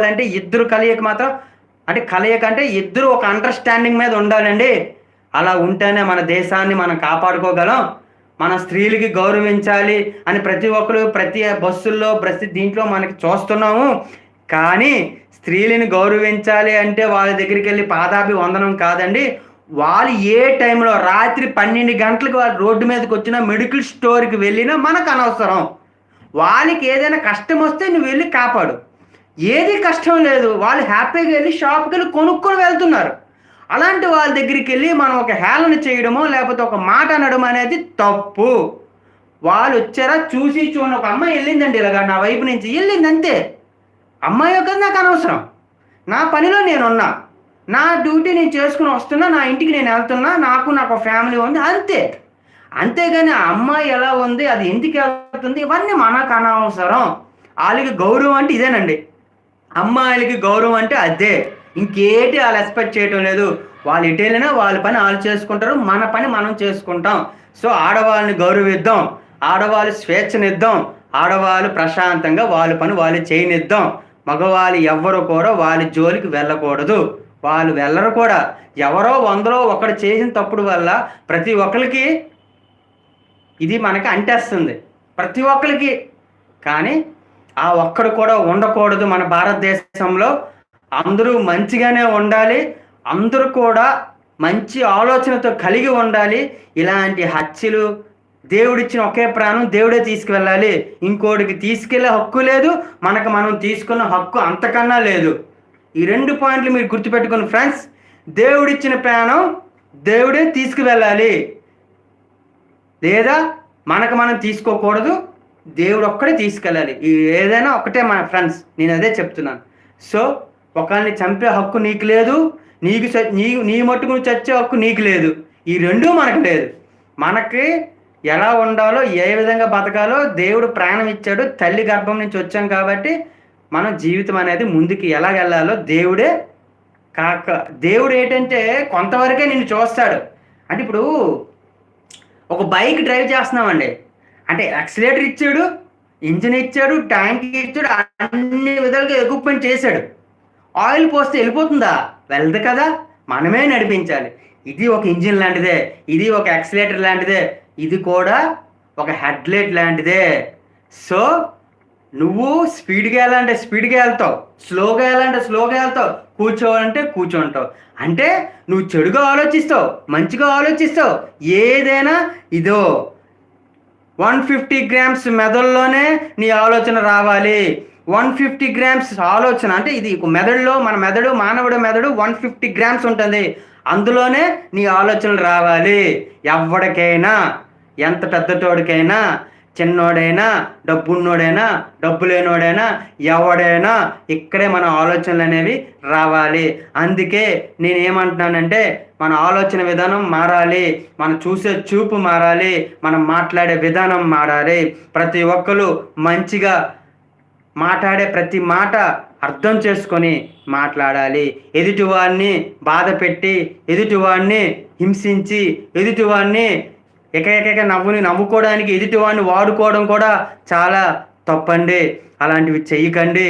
ఉండాలంటే ఇద్దరు కలయిక మాత్రం, అంటే కలయిక అంటే ఇద్దరు ఒక అండర్‌స్టాండింగ్ మీద ఉండాలండి. అలా ఉంటేనే మన దేశాన్ని మనం కాపాడుకోగలం. మన స్త్రీలకి గౌరవించాలి అని ప్రతి ఒక్కరు ప్రతి బస్సుల్లో ప్రతి దీంట్లో మనకి చూస్తున్నాము. కానీ స్త్రీలని గౌరవించాలి అంటే వాళ్ళ దగ్గరికెళ్ళి పాదాభివందనం కాదండి. వాళ్ళు ఏ టైంలో రాత్రి 12 గంటలకు వాళ్ళు రోడ్డు మీదకొచ్చినా, మెడికల్ స్టోర్‌కి వెళ్ళినా మనకనవసరం. వాళ్ళకి ఏదైనా కష్టమొస్తే నువ్వెళ్లి కాపాడు. ఏది కష్టం లేదు. వాళ్ళు హ్యాపీగా ఎళ్లి షాప్‌కెళ్ళి కొనుక్కొని వెళ్తున్నారు. అలాంటి వాళ్ళ దగ్గరికెళ్ళి మనం ఒక హేళన చేయడమో, లేపోతే ఒక మాట అనడం అనేది తప్పు. వాళ్ళొచ్చారా చూసి చూడని ఒక అమ్మాయి ఎళ్ళిందండి ఇలాగ నా వైపు నుంచి. ఎళ్ళిందంతే. అమ్మాయో కాదో నాకనవసరం. నా పనిలో నేనున్నా. నా డ్యూటీ నేను చేసుకొని వస్తున్నా. నా ఇంటికి నేనెళ్తున్నా. నాకు ఫ్యామిలీ ఉంది అంతే. అంతేగాని ఆ అమ్మాయి ఎలా ఉంది, అది ఎందుకెళ్తుంది, ఇవన్నీ మనకనవసరం. ఆళ్ళకి గౌరవం అంటే ఇదేనండి. అమ్మాయిలకి గౌరవం అంటే అదే. ఇంకేటి ఆళ్ళు ఎక్స్‌పెక్ట్ చేయటం లేదు. వాళ్ళు ఎటెళ్ళినా వాళ్ళ పని ఆళ్ళు చేసుకుంటారు. మన పని మనం చేసుకుంటాం. సో, ఆడవాళ్ళని గౌరవిద్దాం. ఆడవాళ్ళు స్వేచ్ఛనిద్దాం. ఆడవాళ్ళు ప్రశాంతంగా వాళ్ళ పని వాళ్ళు చేయనిద్దాం. మగవాళ్ళు ఎవ్వరు కూడా వాళ్ళ జోలికి వెళ్ళకూడదు. వాళ్ళు వెళ్ళరు కూడా. ఎవరో వందలో ఒకడు చేసిన తప్పుడు వల్ల ప్రతి ఒక్కళ్ళకి ఇది మనకి అంటేస్తుంది. ప్రతి ఒక్కళ్ళకి. కానీ ఆ ఒక్కడు కూడా ఉండకూడదు మన భారతదేశంలో. అందరూ మంచిగానే ఉండాలి. అందరూ కూడా మంచి ఆలోచనతో కలిగి ఉండాలి. ఇలాంటి హత్యలు, దేవుడిచ్చిన ఒకే ప్రాణం దేవుడే తీసుకువెళ్ళాలి. ఇంకోడికి తీసుకెళ్ళే హక్కు లేదు. మనకు మనం తీసుకున్న హక్కు అంతకన్నా లేదు. ఈ 2 పాయింట్లు మీరు గుర్తుపెట్టుకోండి ఫ్రెండ్స్. దేవుడిచ్చిన ప్రాణం దేవుడే తీసుకువెళ్ళాలి. లేదా మనకు మనం తీసుకోకూడదు. దేవుడొక్కడే తీసుకెళ్ళాలి. ఏదైనా ఒకటే మన ఫ్రెండ్స్. నేనదే చెప్తున్నాను. సో, ఒకళ్ళని చంపే హక్కు నీకు లేదు. నీ మట్టుకు నువ్వు చచ్చే హక్కు నీకు లేదు. ఈ 2 మనకు లేదు. మనకి ఎలా ఉండాలో, ఏ విధంగా బతకాలో దేవుడు ప్రాణం ఇచ్చాడు. తల్లి గర్భం నుంచి వచ్చాం కాబట్టి మనం జీవితం అనేది ముందుకు ఎలాగెళ్ళాలో దేవుడు ఏంటంటే కొంతవరకే నిన్ను చూస్తాడు. అంటే ఇప్పుడు ఒక బైక్ డ్రైవ్ చేస్తున్నామండి. అంటే యాక్సిలేటర్ ఇచ్చాడు, ఇంజిన్ ఇచ్చాడు, ట్యాంక్ ఇచ్చాడు, అన్ని విధాలుగా ఎక్విప్‌మెంట్ చేశాడు. ఆయిల్ పోస్తే వెళ్ళిపోతుందా? వెళ్ళదు కదా. మనమే నడిపించాలి. ఇది ఒక ఇంజిన్ లాంటిదే. ఇది ఒక యాక్సిలేటర్ లాంటిదే. ఇది కూడా ఒక హెడ్‌లైట్ లాంటిదే. సో, నువ్వు స్పీడ్‌గా వెళ్ళాలంటే స్పీడ్‌గా వెళ్తావు. స్లోగా వెళ్ళాలంటే స్లోగా వెళ్తావు. కూర్చోవాలంటే కూర్చుంటావు. అంటే నువ్వు చెడుగా ఆలోచిస్తావు, మంచిగా ఆలోచిస్తావు. ఏదైనా ఇదో 150 గ్రామ్స్ మెదడులోనే నీ ఆలోచన రావాలి. 150 గ్రామ్స్ ఆలోచన అంటే ఇది మెదడులో మన మెదడు, మానవుడి మెదడు 150 గ్రామ్స్ ఉంటుంది. అందులోనే నీ ఆలోచనలు రావాలి. ఎవ్వడికైనా, ఎంత పెద్దటోడికైనా, చిన్నోడైనా, డబ్బున్నోడైనా, డబ్బు లేనోడైనా, ఎవడైనా ఇక్కడే మన ఆలోచనలు అనేవి రావాలి. అందుకే నేనేమంటున్నానంటే మన ఆలోచన విధానం మారాలి. మనం చూసే చూపు మారాలి. మనం మాట్లాడే విధానం మారాలి. ప్రతి ఒక్కరు మంచిగా మాట్లాడే ప్రతి మాట అర్థం చేసుకొని మాట్లాడాలి. ఎదుటివాడిని బాధపెట్టి, ఎదుటివాడిని హింసించి, ఎదుటివాడిని ఏకైక నవ్వుకోవడానికి ఎదుటివాడిని వాడుకోవడం కూడా చాలా తప్పండి. అలాంటివి చెయ్యకండి.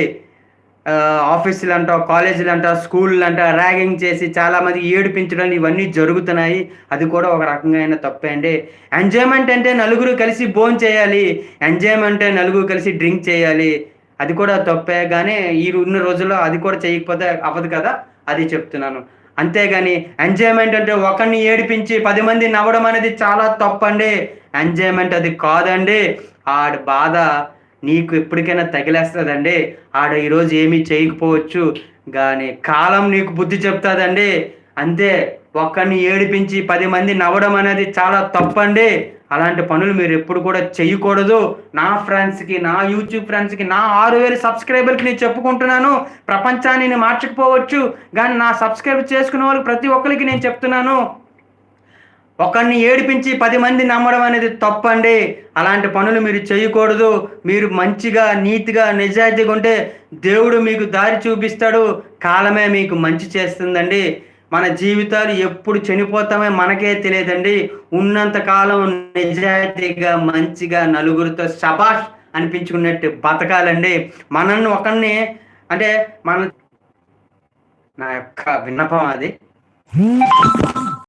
ఆఫీసులంట, కాలేజీలంట, స్కూళ్ళంట ర్యాగింగ్ చేసి చాలామంది ఏడిపించడం ఇవన్నీ జరుగుతున్నాయి. అది కూడా ఒక రకంగా తప్పే అండి. ఎంజాయ్మెంట్ అంటే నలుగురు కలిసి భోంచేయాలి. ఎంజాయ్మెంట్ అంటే నలుగురు కలిసి డ్రింక్ చేయాలి. అది కూడా తప్పే. కానీ ఉన్న రోజుల్లో అది కూడా చేయకపోతే అవ్వదు కదా. అది చెప్తున్నాను. అంతేగాని ఎంజాయ్మెంట్ అంటే ఒకరిని ఏడిపించి 10 మంది నవ్వడం అనేది చాలా తప్పండి. ఎంజాయ్మెంట్ అది కాదండి. ఆడి బాధ నీకు ఎప్పటికైనా తగిలేస్తుందండి. ఆడ ఈరోజు ఏమీ చేయకపోవచ్చు, కానీ కాలం నీకు బుద్ధి చెప్తుందండి. అంతే. ఒక్కరిని ఏడిపించి 10 మంది నవ్వడం అనేది చాలా తప్పండి. అలాంటి పనులు మీరు ఎప్పుడు కూడా చేయకూడదు. నా ఫ్రెండ్స్‌కి, నా యూట్యూబ్ ఫ్రెండ్స్‌కి, నా 6000 సబ్స్క్రైబర్‌కి నేను చెప్పుకుంటున్నాను. ప్రపంచాన్ని నేను మార్చకపోవచ్చు, కానీ నా సబ్స్క్రైబ్ చేసుకున్న వాళ్ళకి ప్రతి ఒక్కరికి నేను చెప్తున్నాను. ఒకరిని ఏడిపించి 10 మంది నమ్మడం అనేది తప్పండి. అలాంటి పనులు మీరు చేయకూడదు. మీరు మంచిగా, నీతిగా, నిజాయితీగా ఉంటే దేవుడు మీకు దారి చూపిస్తాడు. కాలమే మీకు మంచి చేస్తుందండి. మన జీవితాలు ఎప్పుడు చనిపోతామో మనకే తెలియదండి. ఉన్నంత కాలం నిజాయితీగా, మంచిగా, నలుగురితో శభాష్ అనిపించుకున్నట్టు బతకాలండి. మనల్ని ఒకరిని అంటే మన నా యొక్క విన్నపం అది.